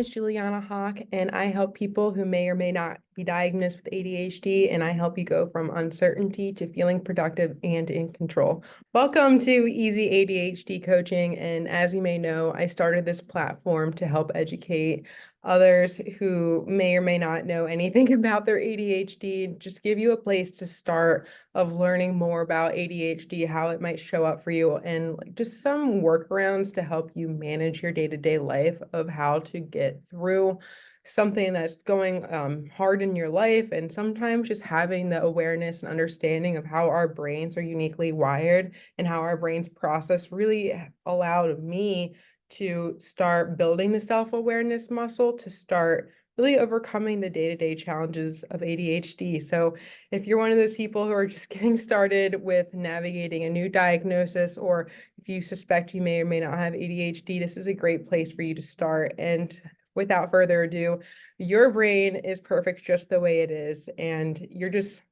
is Juliana Hock, and I help people who may or may not be diagnosed with ADHD, and I help you go from uncertainty to feeling productive and in control. Welcome to Easy ADHD Coaching, and as you may know, I started this platform to help educate others who may or may not know anything about their ADHD, just give you a place to start of learning more about ADHD, how it might show up for you, and just some workarounds to help you manage your day-to-day life of how to get through something that's going hard in your life, and sometimes just having the awareness and understanding of how our brains are uniquely wired and how our brains process really allowed me to start building the self-awareness muscle to start really overcoming the day-to-day challenges of ADHD. So if you're one of those people who are just getting started with navigating a new diagnosis, or if you suspect you may or may not have ADHD, this is a great place for you to start. And without further ado, your brain is perfect just the way it is, and you're just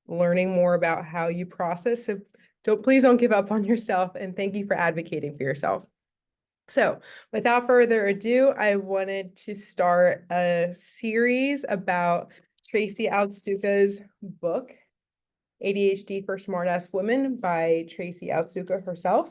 learning more about how you process. So please don't give up on yourself, and thank you for advocating for yourself. So without further ado, I wanted to start a series about Tracy Otsuka's book, ADHD for Smartass Women by Tracy Otsuka herself,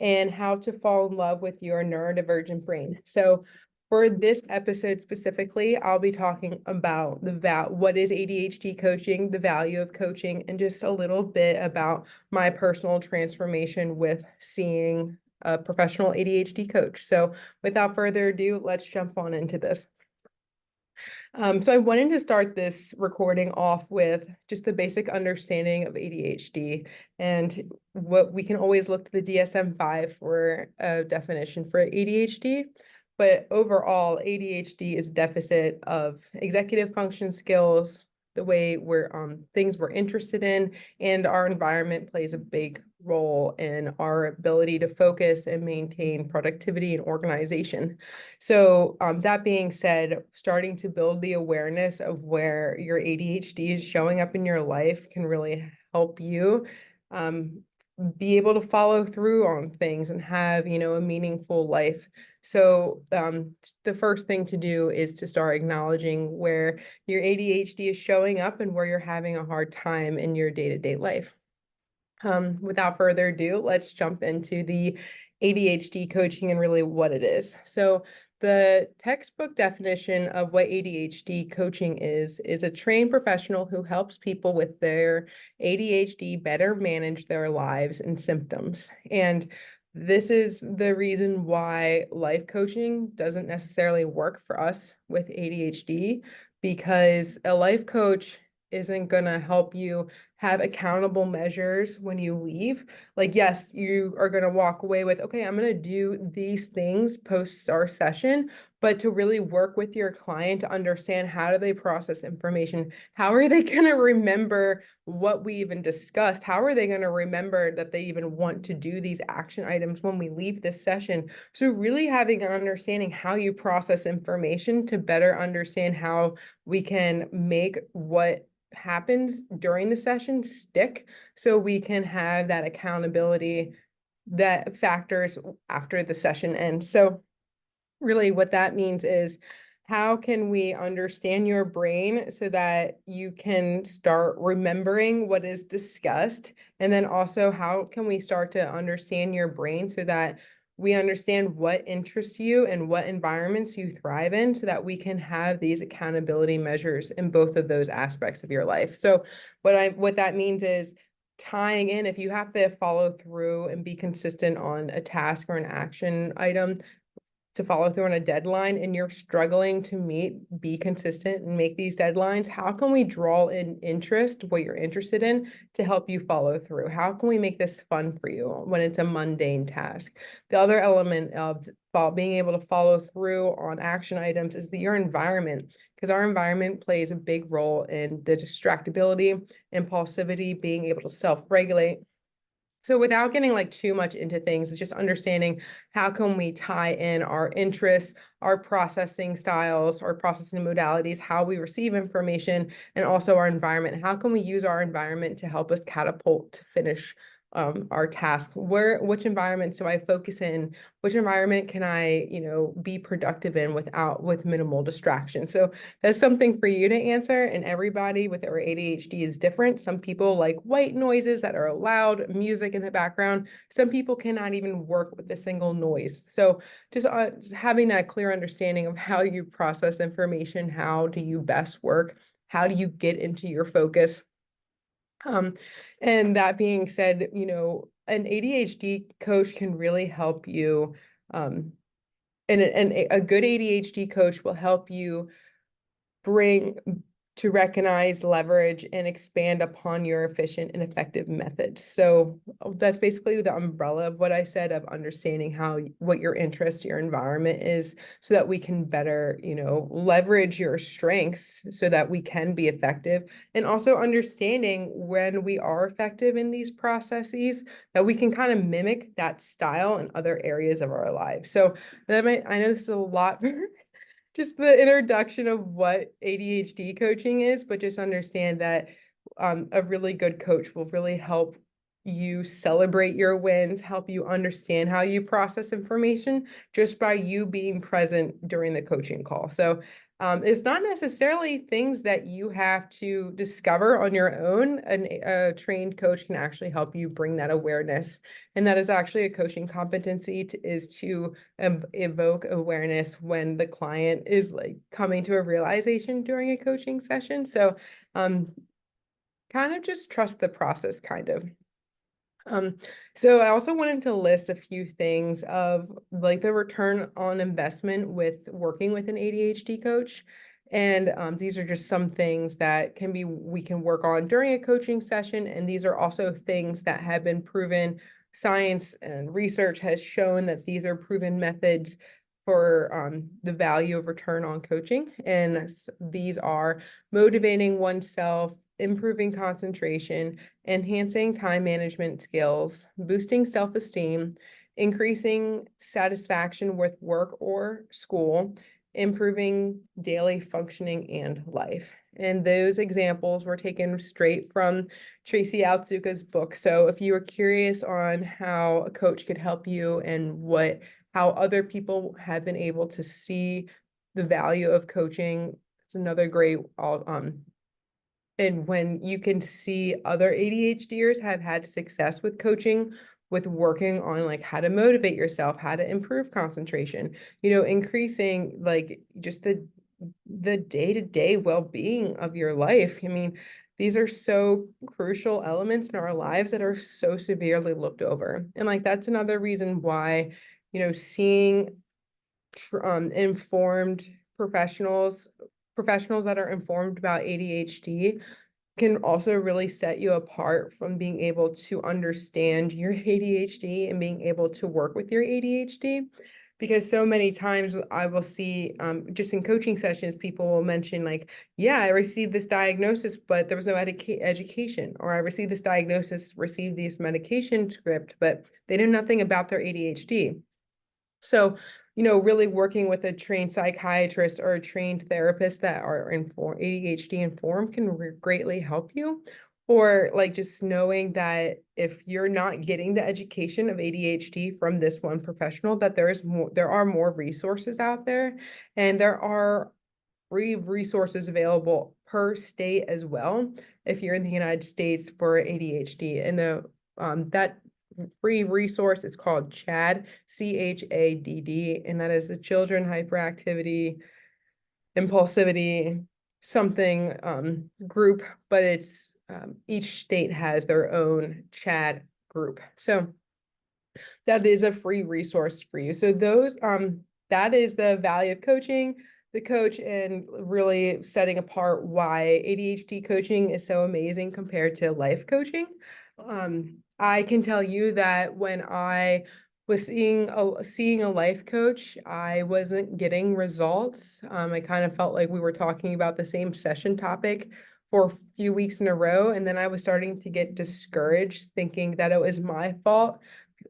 and how to fall in love with your neurodivergent brain. So for this episode specifically, I'll be talking about what is ADHD coaching, the value of coaching, and just a little bit about my personal transformation with seeing a professional ADHD coach. So without further ado, let's jump on into this. So I wanted to start this recording off with just the basic understanding of ADHD, and what we can always look to the DSM-5 for a definition for ADHD. But overall, ADHD is a deficit of executive function skills, the way things we're interested in, and our environment plays a big role in our ability to focus and maintain productivity and organization. So that being said, starting to build the awareness of where your ADHD is showing up in your life can really help you be able to follow through on things and have, a meaningful life. So the first thing to do is to start acknowledging where your ADHD is showing up and where you're having a hard time in your day-to-day life. Without further ado, let's jump into the ADHD coaching and really what it is. So the textbook definition of what ADHD coaching is a trained professional who helps people with their ADHD better manage their lives and symptoms. And this is the reason why life coaching doesn't necessarily work for us with ADHD, because a life coach isn't going to help you have accountable measures when you leave. Like, yes, you are going to walk away with, okay, I'm going to do these things post our session, but to really work with your client to understand how do they process information? How are they going to remember what we even discussed? How are they going to remember that they even want to do these action items when we leave this session? So really having an understanding how you process information to better understand how we can make what happens during the session stick, so we can have that accountability that factors after the session ends. So really what that means is, how can we understand your brain so that you can start remembering what is discussed? And then also, how can we start to understand your brain so that we understand what interests you and what environments you thrive in, so that we can have these accountability measures in both of those aspects of your life. So what that means is tying in, if you have to follow through and be consistent on a task or an action item, to follow through on a deadline, and you're struggling to be consistent and make these deadlines, how can we draw in interest, what you're interested in, to help you follow through? How can we make this fun for you when it's a mundane task? The other element of being able to follow through on action items is your environment, because our environment plays a big role in the distractibility, impulsivity, being able to self-regulate. So without getting too much into things, it's just understanding how can we tie in our interests, our processing styles, our processing modalities, how we receive information, and also our environment. How can we use our environment to help us catapult to finish our task. Which environments do I focus in? Which environment can I, be productive in with minimal distraction? So that's something for you to answer. And everybody with their ADHD is different. Some people like white noises that are loud, music in the background. Some people cannot even work with a single noise. So just having that clear understanding of how you process information, how do you best work, how do you get into your focus? And that being said, an ADHD coach can really help you. And a good ADHD coach will help you bring to recognize, leverage, and expand upon your efficient and effective methods. So that's basically the umbrella of what I said, of understanding what your interest, your environment is, so that we can better, leverage your strengths so that we can be effective, and also understanding when we are effective in these processes, that we can kind of mimic that style in other areas of our lives. So I know this is a lot just the introduction of what ADHD coaching is, but just understand that a really good coach will really help you celebrate your wins, help you understand how you process information just by you being present during the coaching call. So it's not necessarily things that you have to discover on your own. A trained coach can actually help you bring that awareness. And that is actually a coaching competency is to evoke awareness when the client is like coming to a realization during a coaching session. So kind of just trust the process, kind of. So I also wanted to list a few things of like the return on investment with working with an ADHD coach. And these are just some things that we can work on during a coaching session. And these are also things that have been proven. Science and research has shown that these are proven methods for the value of return on coaching. And these are motivating oneself, improving concentration, enhancing time management skills, boosting self-esteem, increasing satisfaction with work or school, improving daily functioning and life. And those examples were taken straight from Tracy Otsuka's book. So if you are curious on how a coach could help you and how other people have been able to see the value of coaching, it's another great and when you can see other ADHDers have had success with coaching, with working on like how to motivate yourself, how to improve concentration, increasing like just the day-to-day well-being of your life. I mean, these are so crucial elements in our lives that are so severely looked over. And like that's another reason why, seeing informed professionals that are informed about ADHD can also really set you apart from being able to understand your ADHD and being able to work with your ADHD. Because so many times I will see, just in coaching sessions, people will mention like, yeah, I received this diagnosis, but there was no education, or I received this diagnosis, received this medication script, but they know nothing about their ADHD. So, really working with a trained psychiatrist or a trained therapist that are ADHD informed can greatly help you. Or like just knowing that if you're not getting the education of ADHD from this one professional, that there are more resources out there, and there are free resources available per state as well. If you're in the United States for ADHD, and that free resource is called CHADD, CHADD, and that is the Children Hyperactivity, Impulsivity, something group, but it's each state has their own CHADD group. So that is a free resource for you. So that is the value of coaching, the coach, and really setting apart why ADHD coaching is so amazing compared to life coaching. I can tell you that when I was seeing a life coach, I wasn't getting results. I kind of felt like we were talking about the same session topic for a few weeks in a row, and then I was starting to get discouraged, thinking that it was my fault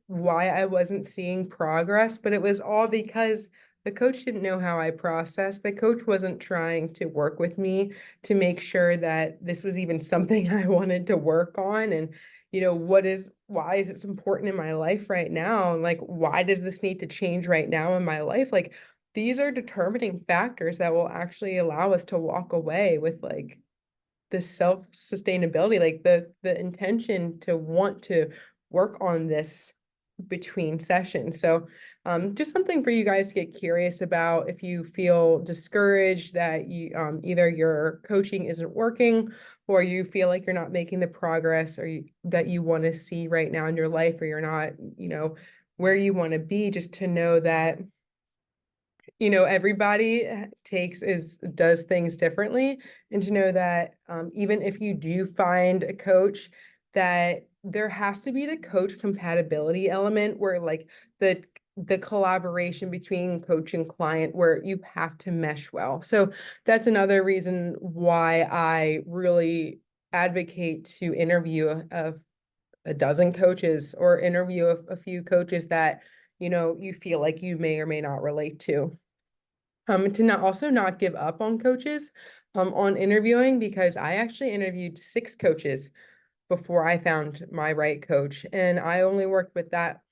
why I wasn't seeing progress, but it was all because the coach didn't know how I processed. The coach wasn't trying to work with me to make sure that this was even something I wanted to work on. And, why is it important in my life right now? And like, why does this need to change right now in my life? Like, these are determining factors that will actually allow us to walk away with like the self-sustainability, like the intention to want to work on this between sessions. So just something for you guys to get curious about if you feel discouraged that you either your coaching isn't working or you feel like you're not making the progress that you want to see right now in your life, or you're not, where you want to be, just to know that everybody does things differently, and to know that even if you do find a coach, that there has to be the coach compatibility element where like the collaboration between coach and client, where you have to mesh well. So that's another reason why I really advocate to interview a dozen coaches, or interview a few coaches that you feel like you may or may not relate to. To not give up on coaches on interviewing, because I actually interviewed 6 coaches before I found my right coach. And I only worked with that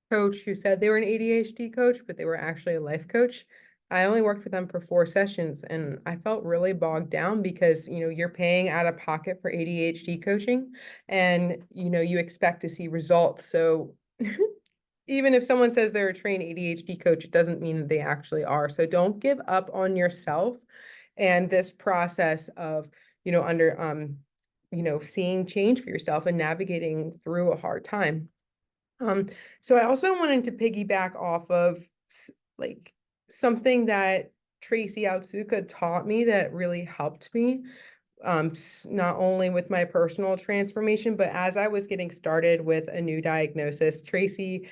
coach who said they were an ADHD coach, but they were actually a life coach. I only worked with them for 4 sessions, and I felt really bogged down because, you're paying out of pocket for ADHD coaching, and, you expect to see results. So even if someone says they're a trained ADHD coach, it doesn't mean that they actually are. So don't give up on yourself and this process of, seeing change for yourself and navigating through a hard time. So I also wanted to piggyback off of like something that Tracy Otsuka taught me that really helped me, not only with my personal transformation, but as I was getting started with a new diagnosis. Tracy,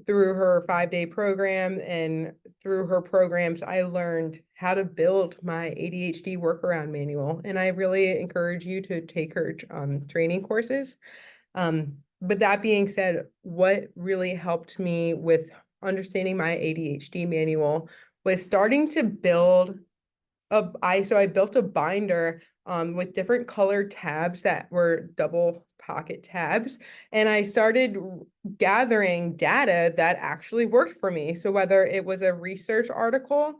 through her 5-day program and through her programs, I learned how to build my ADHD workaround manual. And I really encourage you to take her training courses. But that being said, what really helped me with understanding my ADHD manual was starting to build I built a binder with different colored tabs that were double pocket tabs, and I started gathering data that actually worked for me. So whether it was a research article,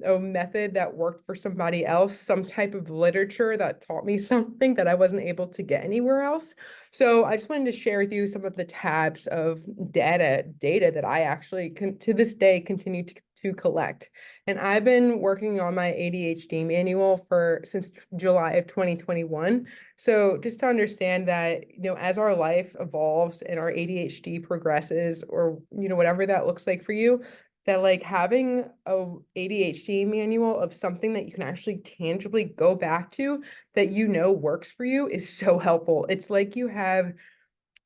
a method that worked for somebody else, some type of literature that taught me something that I wasn't able to get anywhere else. So I just wanted to share with you some of the tabs of data that I actually to this day continue to collect. And I've been working on my ADHD manual since July of 2021. So just to understand that, as our life evolves and our ADHD progresses, or, whatever that looks like for you, that like having a ADHD manual of something that you can actually tangibly go back to that works for you is so helpful. It's like you have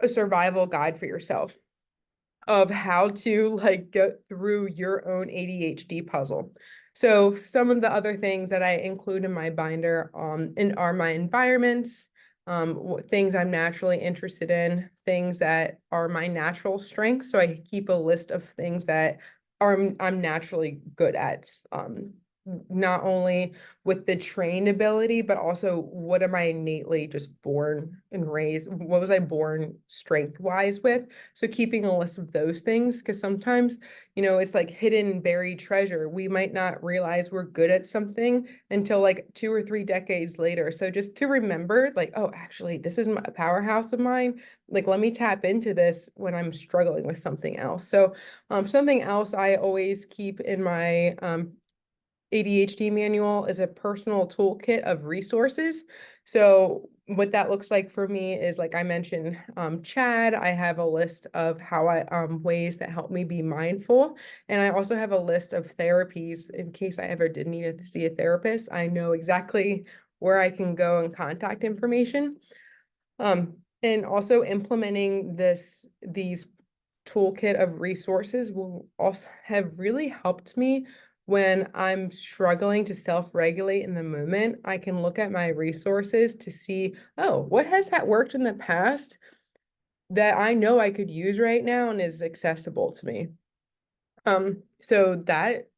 a survival guide for yourself of how to like get through your own ADHD puzzle. So some of the other things that I include in my binder are my environments, things I'm naturally interested in, things that are my natural strengths. So I keep a list of things that I'm naturally good at. Not only with the trained ability, but also what am I innately just born and raised? What was I born strength wise with? So keeping a list of those things, because sometimes, it's like hidden buried treasure. We might not realize we're good at something until like 2 or 3 decades later. So just to remember, like, oh, actually, this is a powerhouse of mine. Like, let me tap into this when I'm struggling with something else. So something else I always keep in my ADHD manual is a personal toolkit of resources. So what that looks like for me is, like I mentioned, Chad, I have a list of ways that help me be mindful. And I also have a list of therapies in case I ever did need to see a therapist. I know exactly where I can go and contact information. And also implementing these toolkit of resources will also have really helped me when I'm struggling to self-regulate in the moment. I can look at my resources to see, oh, what has that worked in the past that I know I could use right now and is accessible to me. So that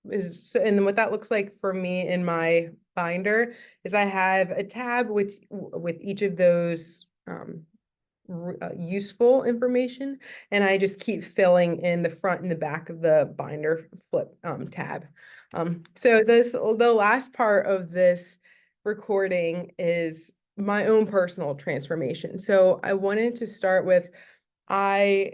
and then what that looks like for me in my binder is I have a tab with each of those useful information, and I just keep filling in the front and the back of the binder flip tab. So the last part of this recording is my own personal transformation. So I wanted to start with, I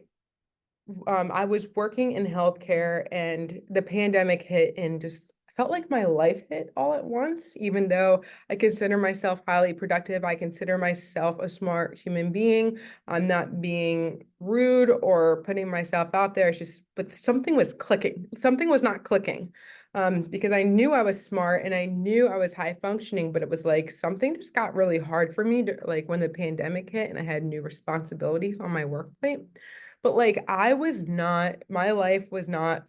I was working in healthcare and the pandemic hit and just felt like my life hit all at once, even though I consider myself highly productive. I consider myself a smart human being. I'm not being rude or putting myself out there. It's just, but something was clicking. Something was not clicking. Because I knew I was smart and I knew I was high functioning, but it was like something just got really hard for me to, like when the pandemic hit and I had new responsibilities on my work plate. But like my life was not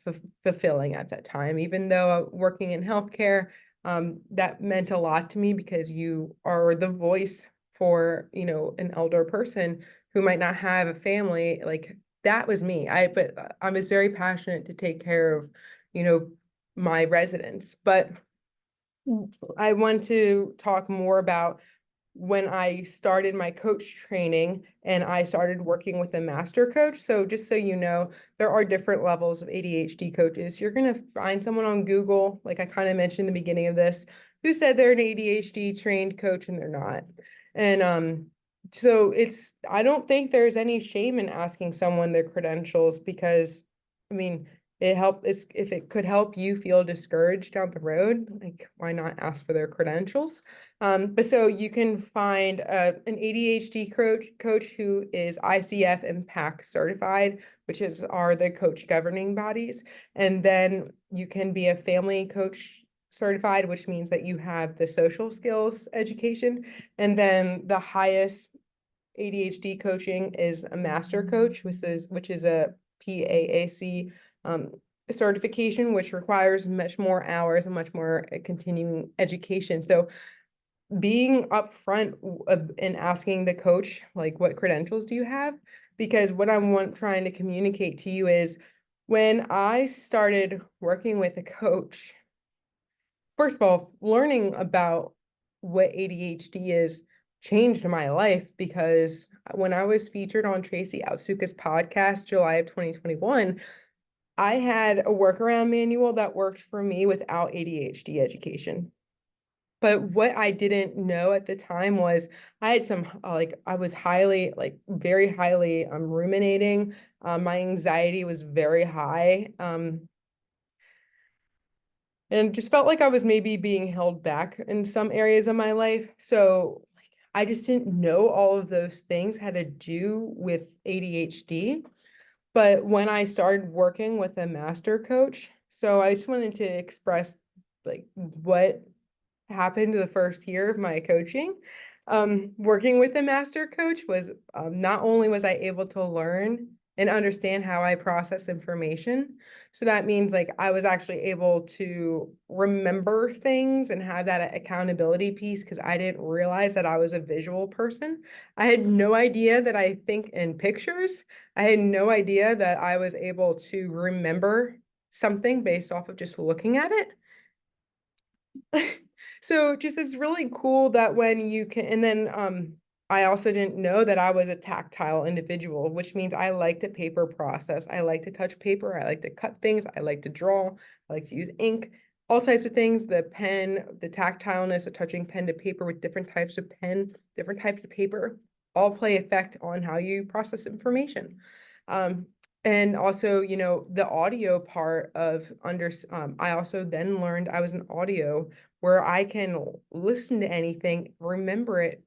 fulfilling at that time, even though working in healthcare, that meant a lot to me because you are the voice for, an elder person who might not have a family. Like that was me. But I was very passionate to take care of, my residents. But I want to talk more about when I started my coach training and I started working with a master coach. So just so you know, there are different levels of ADHD coaches. You're going to find someone on Google, like I kind of mentioned in the beginning of this, who said they're an ADHD trained coach and they're not. And so I don't think there's any shame in asking someone their credentials because, I mean, if it could help you feel discouraged down the road, like why not ask for their credentials? But so you can find an ADHD coach who is ICF and PAC certified, which are the coach governing bodies. And then you can be a family coach certified, which means that you have the social skills education. And then the highest ADHD coaching is a master coach, which is a PAAC certification, which requires much more hours and much more continuing education. So being upfront and asking the coach, like, what credentials do you have? Because what I'm trying to communicate to you is when I started working with a coach, first of all, learning about what ADHD is changed my life because when I was featured on Tracy Otsuka's podcast, July of 2021, I had a workaround manual that worked for me without ADHD education. But what I didn't know at the time was I had some, I was highly, very highly ruminating. My anxiety was very high. And just felt like I was maybe being held back in some areas of my life. So I just didn't know all of those things had to do with ADHD. But when I started working with a master coach, so I just wanted to express what happened the first year of my coaching. Working with a master coach was not only was I able to learn and understand how I process information. So that means I was actually able to remember things and have that accountability piece because I didn't realize that I was a visual person. I had no idea that I think in pictures. I had no idea that I was able to remember something based off of just looking at it. So just it's really cool that when you can, and then I also didn't know that I was a tactile individual, which means I like to paper process. I like to touch paper. I like to cut things. I like to draw. I like to use ink, all types of things. The pen, the tactileness of touching pen to paper with different types of pen, different types of paper, all play effect on how you process information. And also, the audio part of I also then learned I was an audio where I can listen to anything, remember it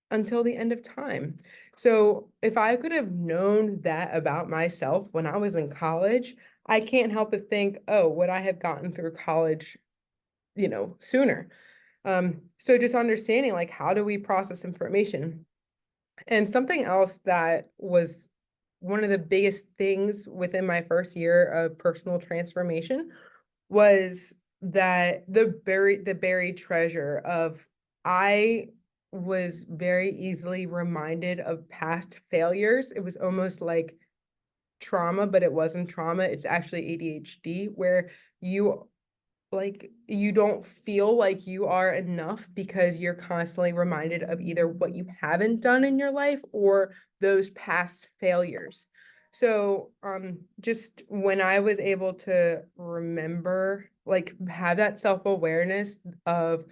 until the end of time. So if I could have known that about myself when I was in college, I can't help but think, oh, would I have gotten through college, sooner? So just understanding how do we process information? And something else that was one of the biggest things within my first year of personal transformation was that the buried treasure of I was very easily reminded of past failures. It was almost like trauma, but it wasn't trauma. It's actually ADHD, where you like you don't feel like you are enough because you're constantly reminded of either what you haven't done in your life or those past failures. So just when I was able to remember, like have that self-awareness of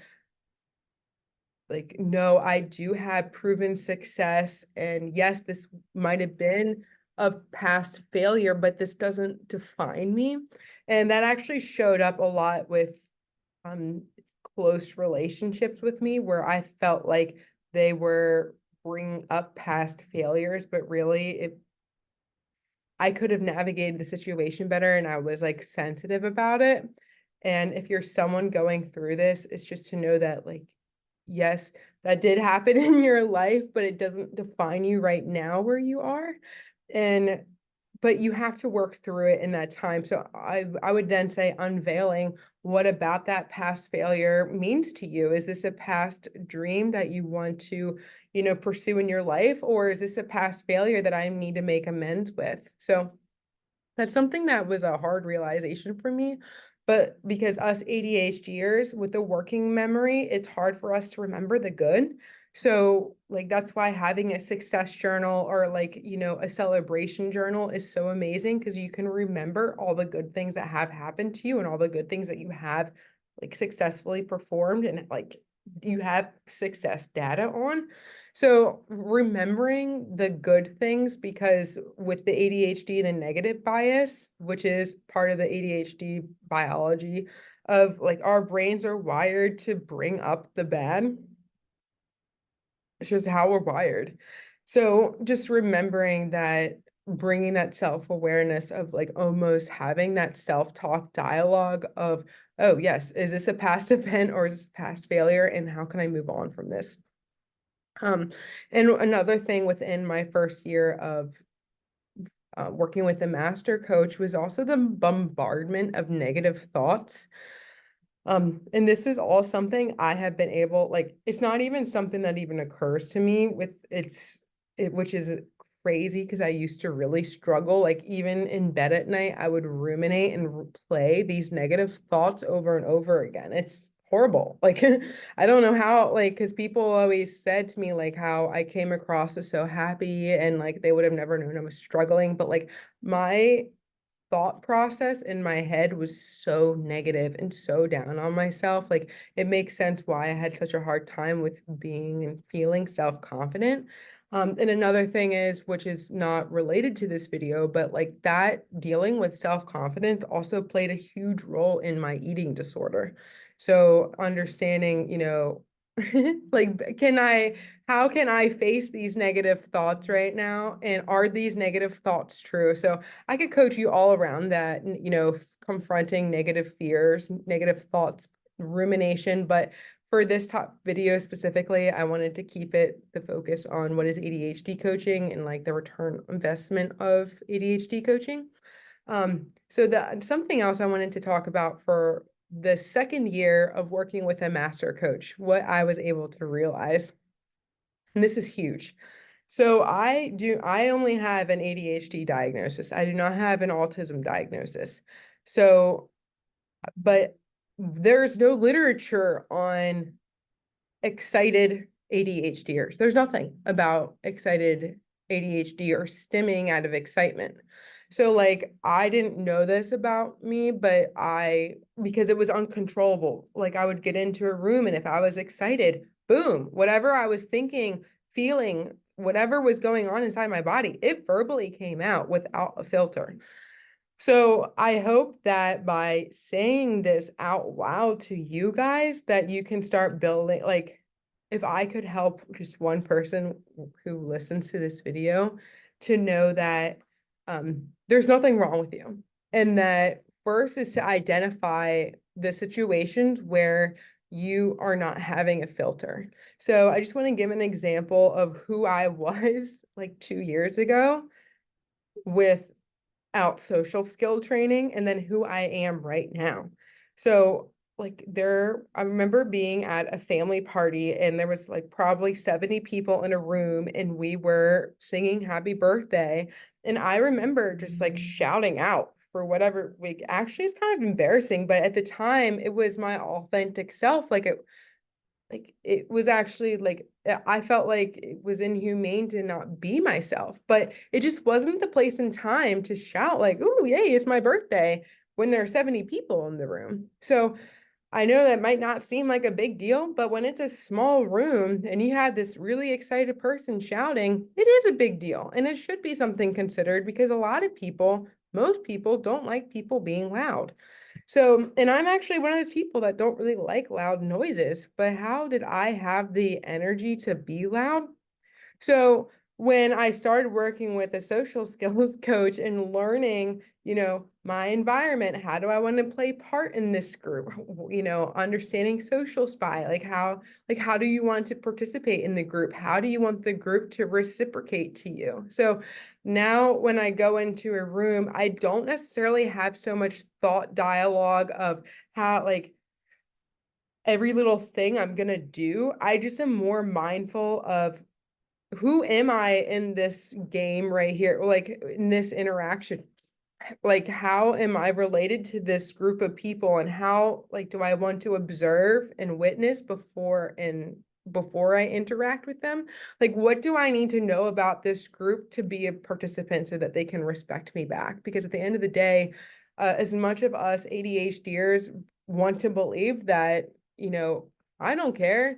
like, no, I do have proven success. And yes, this might have been a past failure, but this doesn't define me. And that actually showed up a lot with um close relationships with me where I felt like they were bringing up past failures, but really I could have navigated the situation better and I was like sensitive about it. And if you're someone going through this, it's just to know that like, yes, that did happen in your life, but it doesn't define you right now where you are. And but you have to work through it in that time. So I would then say unveiling what about that past failure means to you. Is this a past dream that you want to, pursue in your life, or is this a past failure that I need to make amends with? So that's something that was a hard realization for me. But because us ADHDers with the working memory, it's hard for us to remember the good. So like that's why having a success journal or like, a celebration journal is so amazing because you can remember all the good things that have happened to you and all the good things that you have like successfully performed and like you have success data on. So remembering the good things, because with the ADHD, the negative bias, which is part of the ADHD biology of like our brains are wired to bring up the bad. It's just how we're wired. So just remembering that, bringing that self-awareness of like almost having that self-talk dialogue of, oh yes, is this a past event or is this a past failure? And how can I move on from this? And another thing within my first year of working with a master coach was also the bombardment of negative thoughts. And this is all something I have been able, like, it's not even something that even occurs to me which is crazy because I used to really struggle. Like, even in bed at night, I would ruminate and replay these negative thoughts over and over again. It's horrible. Like, I don't know how, like, because people always said to me, like, how I came across as so happy and like they would have never known I was struggling. But like, my thought process in my head was so negative and so down on myself. Like it makes sense why I had such a hard time with being and feeling self-confident. And another thing is, which is not related to this video, but like that dealing with self-confidence also played a huge role in my eating disorder. So understanding, like, how can I face these negative thoughts right now? And are these negative thoughts true? So I could coach you all around that, confronting negative fears, negative thoughts, rumination. But for this top video specifically, I wanted to keep the focus on what is ADHD coaching and like the return investment of ADHD coaching. So something else I wanted to talk about for the second year of working with a master coach, what I was able to realize, and this is huge. So I only have an ADHD diagnosis. I do not have an autism diagnosis. So, but there's no literature on excited ADHDers. There's nothing about excited ADHD or stemming out of excitement. So like I didn't know this about me, but because it was uncontrollable. Like I would get into a room and if I was excited, boom, whatever I was thinking, feeling, whatever was going on inside my body, it verbally came out without a filter. So I hope that by saying this out loud to you guys, that you can start building, like, if I could help just one person who listens to this video to know that there's nothing wrong with you. And that first is to identify the situations where you are not having a filter. So I just want to give an example of who I was like 2 years ago with out social skill training and then who I am right now. So like I remember being at a family party and there was like probably 70 people in a room and we were singing happy birthday. And I remember just like shouting out for whatever, like, actually it's kind of embarrassing, but at the time it was my authentic self. Like it was actually like I felt like it was inhumane to not be myself, but it just wasn't the place and time to shout like, "Ooh, yay, it's my birthday," when there are 70 people in the room. So I know that might not seem like a big deal, but when it's a small room and you have this really excited person shouting, it is a big deal. And it should be something considered because a lot of people, most people, don't like people being loud. So, and I'm actually one of those people that don't really like loud noises, but how did I have the energy to be loud? So when I started working with a social skills coach and learning, my environment, how do I want to play part in this group? Understanding social spy, like how do you want to participate in the group? How do you want the group to reciprocate to you? So now when I go into a room, I don't necessarily have so much thought dialogue of how like every little thing I'm gonna do. I just am more mindful of who am I in this game right here? Like in this interaction, like how am I related to this group of people and how like do I want to observe and witness before I interact with them? Like what do I need to know about this group to be a participant so that they can respect me back? Because at the end of the day, as much of us ADHDers want to believe that, I don't care.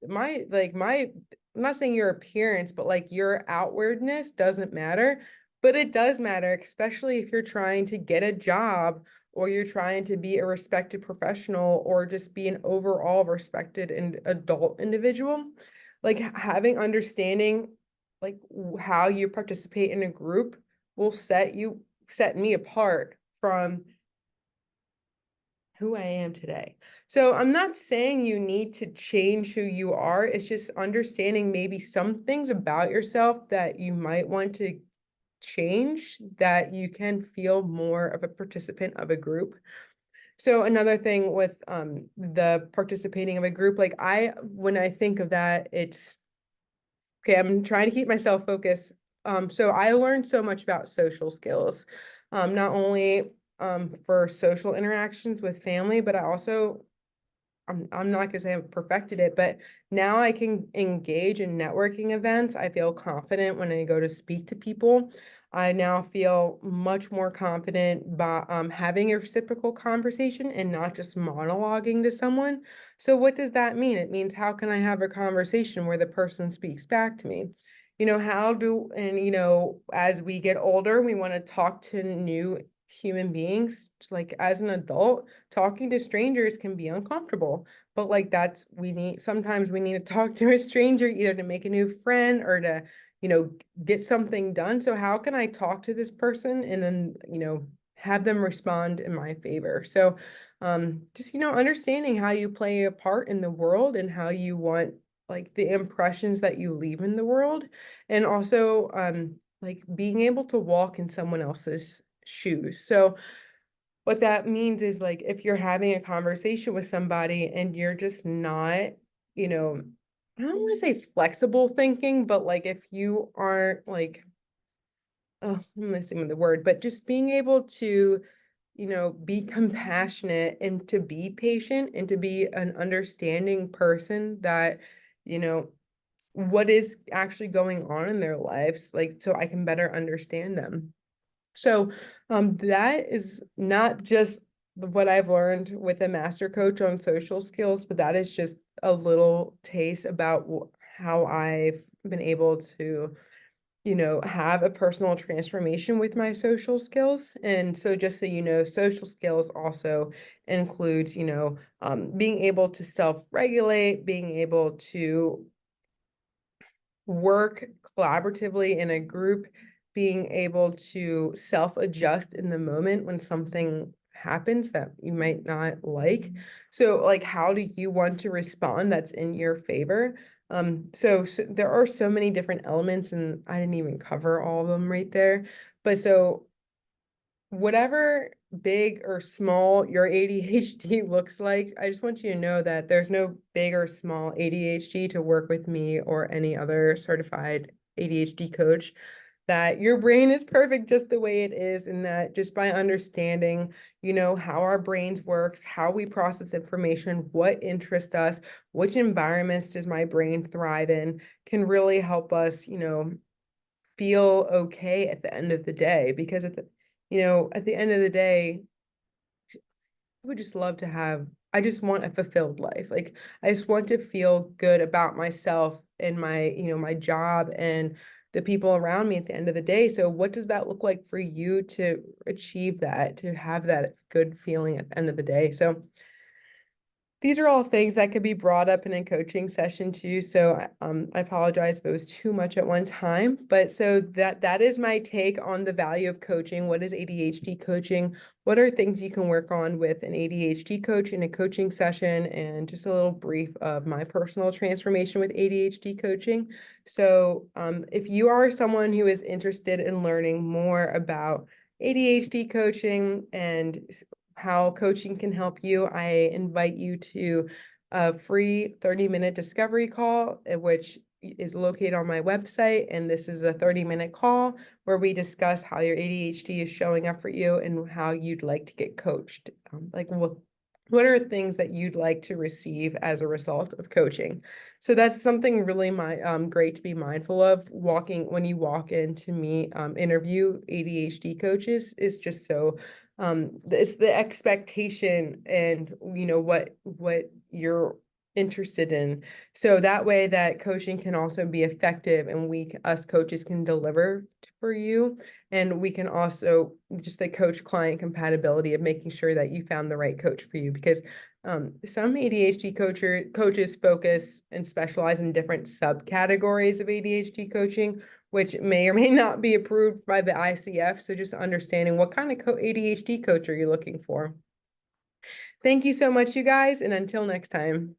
My I'm not saying your appearance, but like your outwardness doesn't matter, but it does matter, especially if you're trying to get a job or you're trying to be a respected professional or just be an overall respected and adult individual. Like having understanding like how you participate in a group will set me apart from who I am today. So I'm not saying you need to change who you are. It's just understanding maybe some things about yourself that you might want to change that you can feel more of a participant of a group. So another thing with the participating of a group, like when I think of that, it's okay, I'm trying to keep myself focused. So I learned so much about social skills, not only for social interactions with family, but I'm not gonna say I've perfected it, but now I can engage in networking events. I feel confident when I go to speak to people. I now feel much more confident by having a reciprocal conversation and not just monologuing to someone. So what does that mean? It means how can I have a conversation where the person speaks back to me? As we get older, we want to talk to new human beings. Like as an adult, talking to strangers can be uncomfortable, but like sometimes we need to talk to a stranger either to make a new friend or to, get something done. So how can I talk to this person and then, have them respond in my favor? So just, understanding how you play a part in the world and how you want like the impressions that you leave in the world. And also like being able to walk in someone else's shoes. So what that means is like if you're having a conversation with somebody and you're just not, I don't want to say flexible thinking, but like if you aren't like, oh, I'm missing the word, but just being able to, be compassionate and to be patient and to be an understanding person that, you know, what is actually going on in their lives, like so I can better understand them. So that is not just what I've learned with a master coach on social skills, but that is just a little taste about how I've been able to, have a personal transformation with my social skills. And so just so you know, social skills also includes, being able to self-regulate, being able to work collaboratively in a group, being able to self-adjust in the moment when something happens that you might not like. So like, how do you want to respond that's in your favor? So there are so many different elements and I didn't even cover all of them right there. But so whatever big or small your ADHD looks like, I just want you to know that there's no big or small ADHD to work with me or any other certified ADHD coach. that your brain is perfect just the way it is, and that just by understanding, how our brains works, how we process information, what interests us, which environments does my brain thrive in, can really help us, feel okay at the end of the day. Because at the end of the day, I would just love to I just want a fulfilled life. Like, I just want to feel good about myself and my job and the people around me at the end of the day. So what does that look like for you to achieve that, to have that good feeling at the end of the day? So these are all things that could be brought up in a coaching session too. So I apologize if it was too much at one time, but so that is my take on the value of coaching. What is ADHD coaching? What are things you can work on with an ADHD coach in a coaching session? And just a little brief of my personal transformation with ADHD coaching. So if you are someone who is interested in learning more about ADHD coaching and how coaching can help you, I invite you to a free 30-minute discovery call, which is located on my website. And this is a 30-minute call where we discuss how your ADHD is showing up for you and how you'd like to get coached. Like, what are things that you'd like to receive as a result of coaching? So that's something really great to be mindful of when you walk in to meet interview ADHD coaches. Is just so it's the expectation and what you're interested in, so that way that coaching can also be effective, and us coaches can deliver for you, and we can also just the coach client compatibility of making sure that you found the right coach for you, because some ADHD coaches focus and specialize in different subcategories of ADHD coaching, which may or may not be approved by the ICF. So just understanding what kind of ADHD coach are you looking for. Thank you so much, you guys, and until next time.